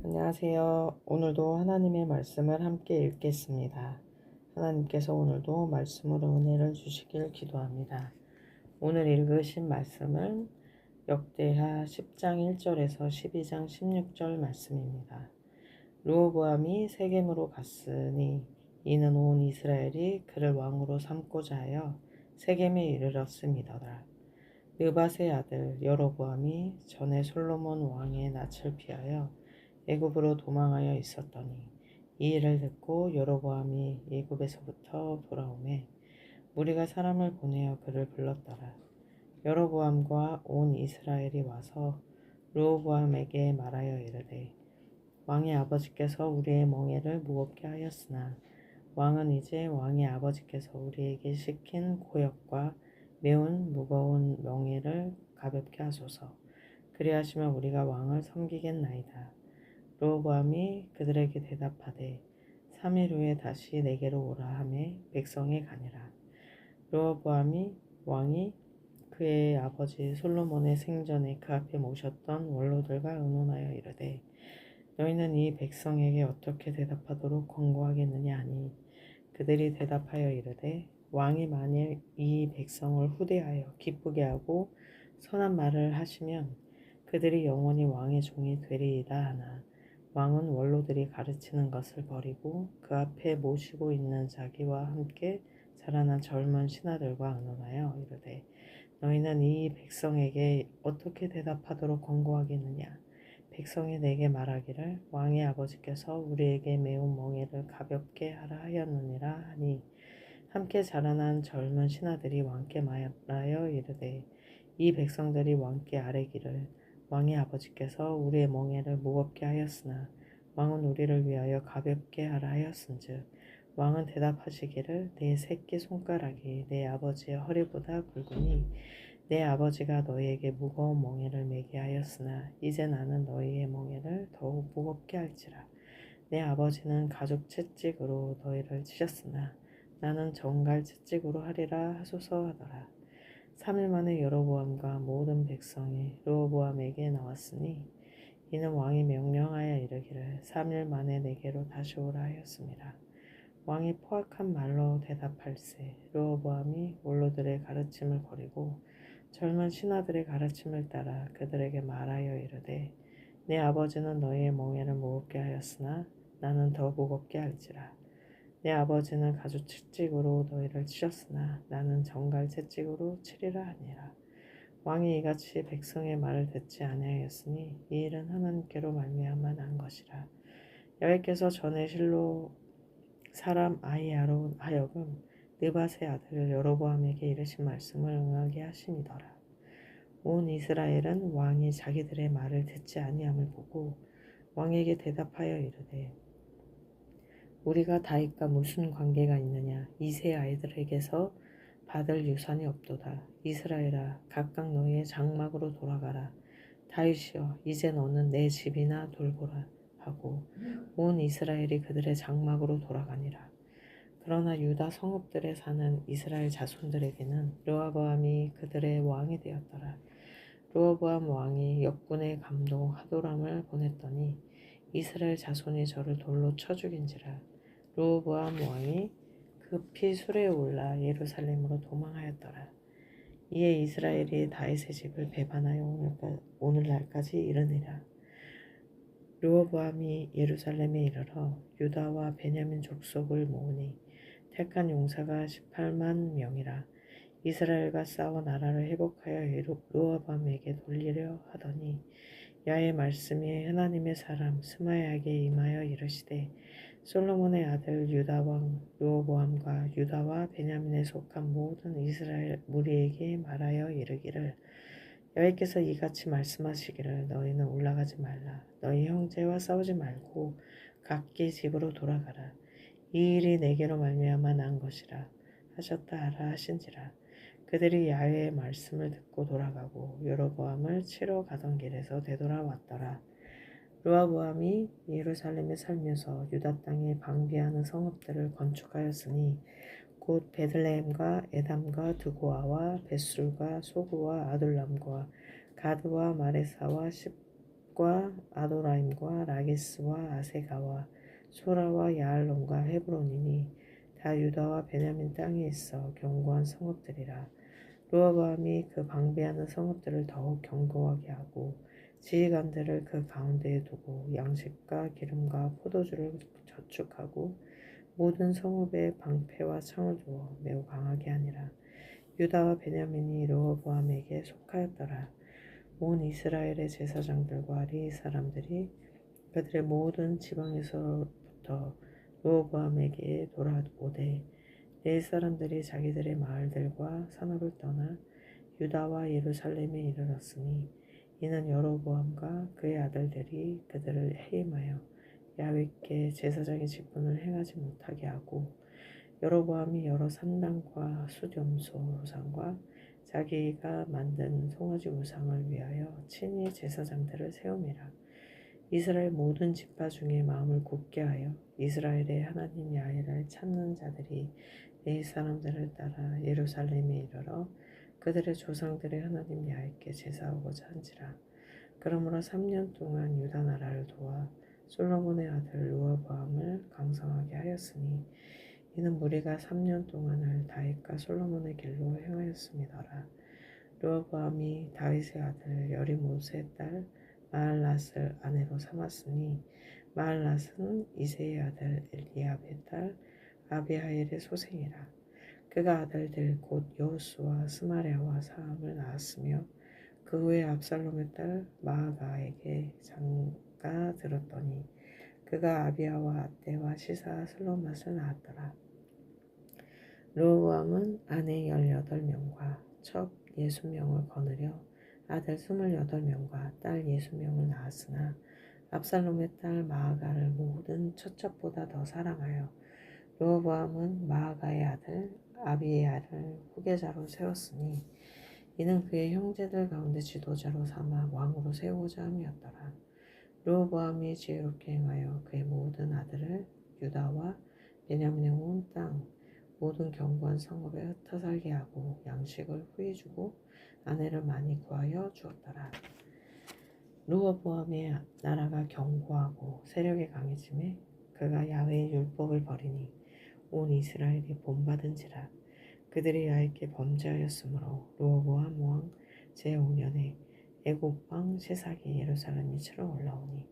안녕하세요. 오늘도 하나님의 말씀을 함께 읽겠습니다. 하나님께서 오늘도 말씀으로 은혜를 주시길 기도합니다. 오늘 읽으신 말씀은 역대하 10장 1절에서 12장 16절 말씀입니다. 르호보암이 세겜으로 갔으니 이는 온 이스라엘이 그를 왕으로 삼고자 하여 세겜에 이르렀음이더라. 느밧의 아들 여로보암이 전에 솔로몬 왕의 낯을 피하여 애굽으로 도망하여 있었더니 이 일을 듣고 여로보암이 애굽에서부터 돌아오매 무리가 사람을 보내어 그를 불렀더라. 여로보암과 온 이스라엘이 와서 르호보암에게 말하여 이르되 왕의 아버지께서 우리의 멍에를 무겁게 하였으나 왕은 이제 왕의 아버지께서 우리에게 시킨 고역과 매운 무거운 멍에를 가볍게 하소서. 그리하시면 우리가 왕을 섬기겠나이다. 르호보암이 그들에게 대답하되 3일 후에 다시 내게로 오라 하매 백성에 가니라. 르호보암이 왕이 그의 아버지 솔로몬의 생전에 그 앞에 모셨던 원로들과 의논하여 이르되 너희는 이 백성에게 어떻게 대답하도록 권고하겠느냐 하니 그들이 대답하여 이르되 왕이 만일 이 백성을 후대하여 기쁘게 하고 선한 말을 하시면 그들이 영원히 왕의 종이 되리이다 하나 왕은 원로들이 가르치는 것을 버리고 그 앞에 모시고 있는 자기와 함께 자라난 젊은 신하들과 의논하여 이르되 너희는 이 백성에게 어떻게 대답하도록 권고하겠느냐. 백성이 내게 말하기를 왕의 아버지께서 우리에게 매운 멍에를 가볍게 하라 하였느니라 하니 함께 자라난 젊은 신하들이 왕께 말하여 이르되 이 백성들이 왕께 아뢰기를 왕의 아버지께서 우리의 멍에를 무겁게 하였으나 왕은 우리를 위하여 가볍게 하라 하였은즉 왕은 대답하시기를 내 새끼 손가락이 내 아버지의 허리보다 굵으니 내 아버지가 너희에게 무거운 멍에를 매게 하였으나 이제 나는 너희의 멍에를 더욱 무겁게 할지라. 내 아버지는 가죽 채찍으로 너희를 치셨으나 나는 정갈 채찍으로 하리라 하소서 하더라. 3일 만에 여로보암과 모든 백성이 르호보암에게 나왔으니 이는 왕이 명령하여 이르기를 3일 만에 내게로 다시 오라 하였습니다. 왕이 포악한 말로 대답할세 르호보암이 원로들의 가르침을 버리고 젊은 신하들의 가르침을 따라 그들에게 말하여 이르되 내 아버지는 너희의 멍에를 무겁게 하였으나 나는 더 무겁게 할지라. 내 아버지는 가죽 채찍으로 너희를 치셨으나 나는 정갈 채찍으로 치리라 하니라. 왕이 이같이 백성의 말을 듣지 아니하였으니 이 일은 하나님께로 말미암아 난 것이라. 여호와께서 전에 실로 사람 아히야로 하여금 느밧의 아들 여로보암에게 이르신 말씀을 응하게 하심이더라. 온 이스라엘은 왕이 자기들의 말을 듣지 아니함을 보고 왕에게 대답하여 이르되 우리가 다윗과 무슨 관계가 있느냐. 이세 아이들에게서 받을 유산이 없도다. 이스라엘아 각각 너희의 장막으로 돌아가라. 다윗이여 이제 너는 내 집이나 돌보라 하고 온 이스라엘이 그들의 장막으로 돌아가니라. 그러나 유다 성읍들에 사는 이스라엘 자손들에게는 르호보암이 그들의 왕이 되었더라. 르호보암 왕이 역군의 감독 하도람을 보냈더니 이스라엘 자손이 저를 돌로 쳐 죽인지라. 르호보암 왕이 급히 수레에 올라 예루살렘으로 도망하였더라. 이에 이스라엘이 다윗의 집을 배반하여 오늘날까지 이르니라. 르호보암이 예루살렘에 이르러 유다와 베냐민 족속을 모으니 택한 용사가 18만 명이라. 이스라엘과 싸워 나라를 회복하여 르호보암에게 돌리려 하더니 야의 말씀이 하나님의 사람 스마야에게 임하여 이르시되 솔로몬의 아들 유다 왕 르호보암과 유다와 베냐민에 속한 모든 이스라엘 무리에게 말하여 이르기를 여호와께서 이같이 말씀하시기를 너희는 올라가지 말라. 너희 형제와 싸우지 말고 각기 집으로 돌아가라. 이 일이 내게로 말미암아 난 것이라 하셨다 하라 하신지라. 그들이 야훼의 말씀을 듣고 돌아가고 여로보암을 치러 가던 길에서 되돌아왔더라. 르호보암이 예루살렘에 살면서 유다 땅에 방비하는 성읍들을 건축하였으니 곧 베들레헴과 에담과 드고아와 벳술과 소구와 아둘람과 가드와 마레사와 숲과 아도라임과 라기스와 아세가와 소라와 야알론과 헤브론이니 다 유다와 베냐민 땅에 있어 견고한 성읍들이라. 르호보암이 그 방배하는 성읍들을 더욱 견고하게 하고 지휘관들을 그 가운데에 두고 양식과 기름과 포도주를 저축하고 모든 성읍에 방패와 창을 두어 매우 강하게 하니라. 유다와 베냐민이 르호보암에게 속하였더라. 온 이스라엘의 제사장들과 리 사람들이 그들의 모든 지방에서부터 르호보암에게 돌아오되 네 사람들이 자기들의 마을들과 산업을 떠나 유다와 예루살렘에 이르렀으니 이는 여로보암과 그의 아들들이 그들을 해임하여 야훼께 제사장의 직분을 행하지 못하게 하고 여로보암이 여러 산당과 숫염소 우상과 자기가 만든 송아지 우상을 위하여 친히 제사장들을 세움이라. 이스라엘 모든 지파 중에 마음을 굳게 하여 이스라엘의 하나님 야훼를 찾는 자들이 네 사람들을 따라 예루살렘에 이르러 그들의 조상들의 하나님 야훼께 제사하고자 한지라. 그러므로 3년 동안 유다 나라를 도와 솔로몬의 아들 르호보암을 강성하게 하였으니 이는 무리가 3년 동안을 다윗과 솔로몬의 길로 행하였음이더라. 르호보암이 다윗의 아들 여리못의 딸 마할랏을 아내로 삼았으니 마할랏은 이새의 아들 엘리압의 딸 아비하일의 소생이라. 그가 아들들 곧 여호수와 스마랴와 사함을 낳았으며 그 후에 압살롬의 딸 마아가에게 장가 들었더니 그가 아비야와 아떼와 시사 슬로맛을 낳았더라. 르호보암은 아내 18명과 첩 60명을 거느려 아들 28명과 딸 60명을 낳았으나 압살롬의 딸 마아가를 모든 첫첩보다 더 사랑하여 르호보암은 마아가의 아들 아비야를 후계자로 세웠으니 이는 그의 형제들 가운데 지도자로 삼아 왕으로 세우고자 함이었더라. 르호보암이 지혜롭게 행하여 그의 모든 아들을 유다와 베냐민의 온 땅 모든 견고한 성읍에 흩어 살게 하고 양식을 후히 주고 아내를 많이 구하여 주었더라. 르호보암의 나라가 견고하고 세력이 강해지매 그가 야훼의 율법을 버리니 온 이스라엘이 본받은지라. 그들이 야훼께 범죄하였으므로 르호보암 왕 제5년에 애굽 왕 시삭이 예루살렘에 치러 올라오니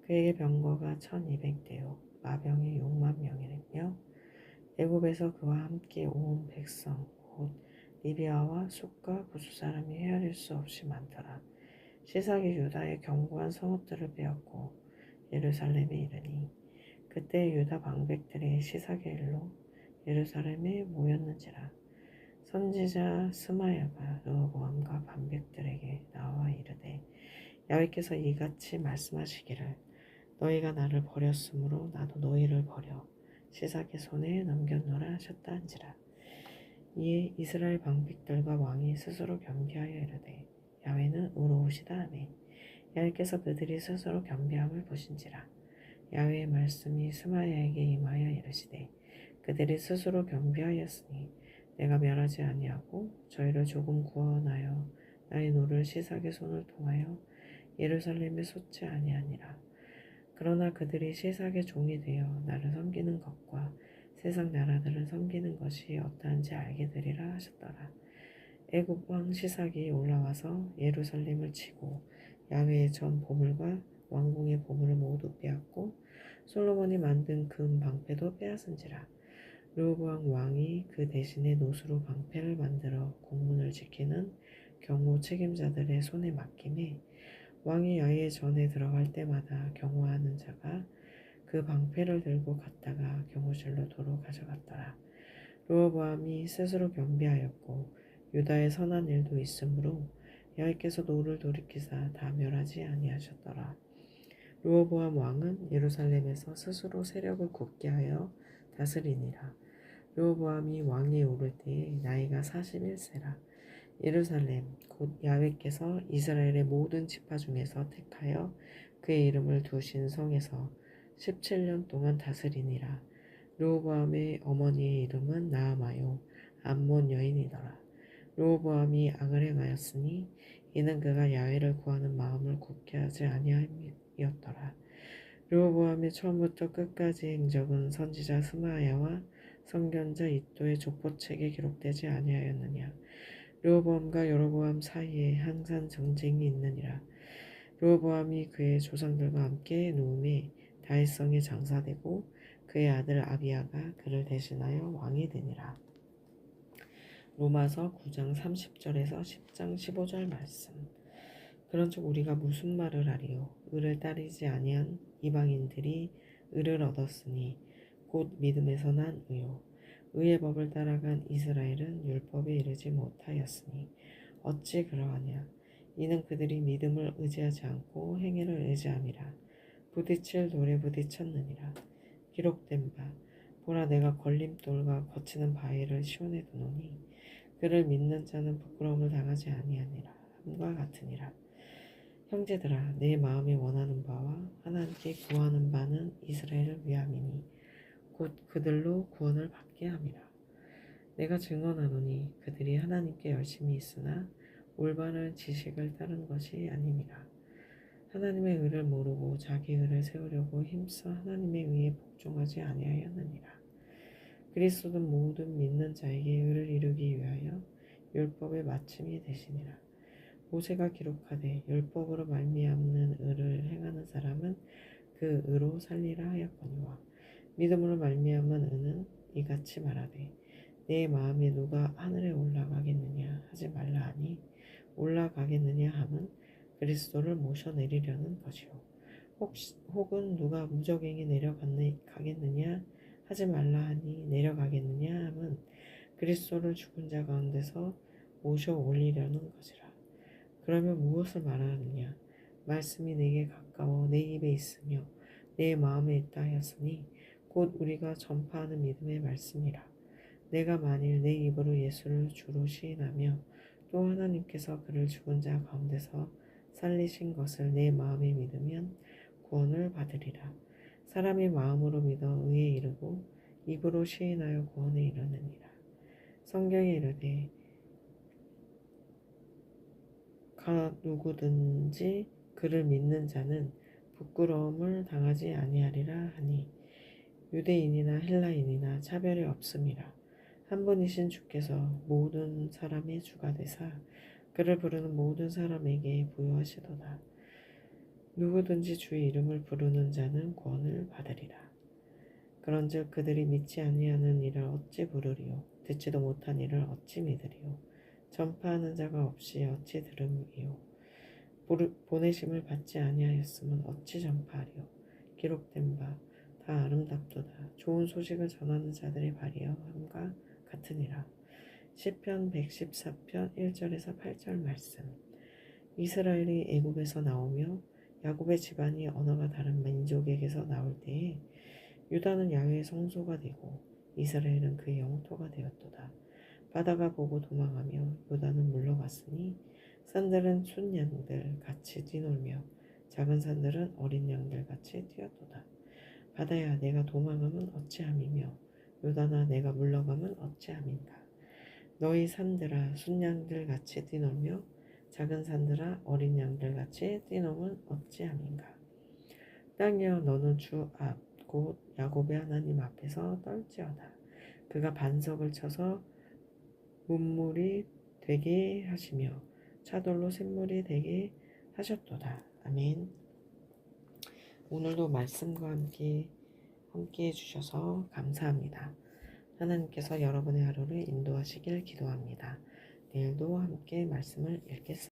그에게 병거가 1200대요 마병이 6만 명이며 애굽에서 그와 함께 온 백성 곧 리비아와 숫과 구스 사람이 헤아릴 수 없이 많더라. 시삭이 유다의 견고한 성읍들을 빼앗고 예루살렘에 이르니 그때 유다 방백들이 시삭의 일로 예루살렘에 모였는지라. 선지자 스마야가 르호보암과 방백들에게 나와 이르되 야훼께서 이같이 말씀하시기를 너희가 나를 버렸으므로 나도 너희를 버려 시삭의 손에 넘겼노라 하셨다 한지라. 이에 이스라엘 방백들과 왕이 스스로 겸비하여 이르되 야훼는 의로우시다 하매 야훼께서 그들이 스스로 겸비함을 보신지라. 야훼의 말씀이 스마야에게 임하여 이르시되 그들이 스스로 겸비하였으니 내가 멸하지 아니하고 저희를 조금 구원하여 나의 노를 시삭의 손을 통하여 예루살렘에 쏟지 아니하니라. 그러나 그들이 시삭의 종이 되어 나를 섬기는 것과 세상 나라들을 섬기는 것이 어떠한지 알게 되리라 하셨더라. 애굽 왕 시삭이 올라와서 예루살렘을 치고 야훼의 전 보물과 왕궁의 보물을 모두 빼앗고 솔로몬이 만든 금 방패도 빼앗은지라. 르호보암 왕이 그 대신에 노수로 방패를 만들어 공문을 지키는 경호 책임자들의 손에 맡김에 왕이 야훼의 전에 들어갈 때마다 경호하는 자가 그 방패를 들고 갔다가 경호실로 도로 가져갔더라. 르호보암이 스스로 겸비하였고 유다의 선한 일도 있으므로 야훼께서 노를 돌이키사 다 멸하지 아니하셨더라. 르호보암 왕은 예루살렘에서 스스로 세력을 굳게 하여 다스리니라. 르호보암이 왕위에 오를 때에 나이가 41세라. 예루살렘 곧 야훼께서 이스라엘의 모든 지파 중에서 택하여 그의 이름을 두신 성에서 17년 동안 다스리니라. 르호보암의 어머니의 이름은 나아마요 암몬 여인이더라. 르호보암이 악을 행하였으니 이는 그가 야훼를 구하는 마음을 굳게 하지 아니함이었더라. 르호보암이 처음부터 끝까지 행적은 선지자 스마야와 선견자 이도의 족보책에 기록되지 아니하였느냐. 르호보암과 여로보암 사이에 항상 전쟁이 있느니라. 르호보암이 그의 조상들과 함께 노음에 다윗성에 장사되고 그의 아들 아비야가 그를 대신하여 왕이 되니라. 로마서 9장 30절에서 10장 15절 말씀. 그런즉 우리가 무슨 말을 하리요? 의를 따르지 아니한 이방인들이 의를 얻었으니 곧 믿음에서 난 의요. 의의 법을 따라간 이스라엘은 율법에 이르지 못하였으니 어찌 그러하냐? 이는 그들이 믿음을 의지하지 않고 행위를 의지함이라. 부딪힐 돌에 부딪혔느니라. 기록된 바 보라 내가 걸림돌과 거치는 바위를 시온에 두노니 그를 믿는 자는 부끄러움을 당하지 아니하니라 함과 같으니라. 형제들아 내 마음이 원하는 바와 하나님께 구하는 바는 이스라엘을 위함이니 곧 그들로 구원을 받게 함이라. 내가 증언하노니 그들이 하나님께 열심히 있으나 올바른 지식을 따른 것이 아니니라. 하나님의 의를 모르고 자기 의를 세우려고 힘써 하나님의 의에 복종하지 아니하였느니라. 그리스도는 모든 믿는 자에게 의를 이루기 위하여 율법의 마침이 되시니라. 모세가 기록하되 율법으로 말미암는 의를 행하는 사람은 그 의로 살리라 하였거니와 믿음으로 말미암은 의는 이같이 말하되 내 마음에 누가 하늘에 올라가겠느냐 하지 말라 하니 올라가겠느냐 함은 그리스도를 모셔내리려는 것이요 혹은 누가 무적행에 내려가겠느냐 하지 말라 하니 내려가겠느냐 함은 그리스도를 죽은 자 가운데서 모셔 올리려는 것이라. 그러면 무엇을 말하느냐? 말씀이 내게 가까워 내 입에 있으며 내 마음에 있다 하였으니 곧 우리가 전파하는 믿음의 말씀이라. 내가 만일 내 입으로 예수를 주로 시인하며 또 하나님께서 그를 죽은 자 가운데서 살리신 것을 내 마음에 믿으면 구원을 받으리라. 사람이 마음으로 믿어 의에 이르고 입으로 시인하여 구원에 이르느니라. 성경에 이르되 누구든지 그를 믿는 자는 부끄러움을 당하지 아니하리라 하니 유대인이나 헬라인이나 차별이 없음이라. 한 분이신 주께서 모든 사람의 주가 되사 그를 부르는 모든 사람에게 부여하시도다. 누구든지 주의 이름을 부르는 자는 구원을 받으리라. 그런즉 그들이 믿지 아니하는 일을 어찌 부르리요? 듣지도 못한 일을 어찌 믿으리요? 전파하는 자가 없이 어찌 들음이요? 보내심을 받지 아니하였으면 어찌 전파하리요? 기록된 바 다 아름답도다. 좋은 소식을 전하는 자들의 발이함과 같으니라. 시편 114편 1절에서 8절 말씀. 이스라엘이 애굽에서 나오며 야곱의 집안이 언어가 다른 민족에게서 나올 때에 유다는 야훼의 성소가 되고 이스라엘은 그의 영토가 되었도다. 바다가 보고 도망하며 유다는 물러갔으니 산들은 순양들 같이 뛰놀며 작은 산들은 어린 양들 같이 뛰었도다. 바다야 내가 도망하면 어찌함이며 유다나 내가 물러가면 어찌함인가. 너희 산들아 순양들 같이 뛰놀며 작은 산들아 어린 양들 같이 뛰노면 어찌함인가. 땅이여 너는 주 앞 곧 야곱의 하나님 앞에서 떨지어다. 그가 반석을 쳐서 문물이 되게 하시며 차돌로 샘물이 되게 하셨도다. 아멘. 오늘도 말씀과 함께 해주셔서 감사합니다. 하나님께서 여러분의 하루를 인도하시길 기도합니다. 내일도 함께 말씀을 읽겠습니다.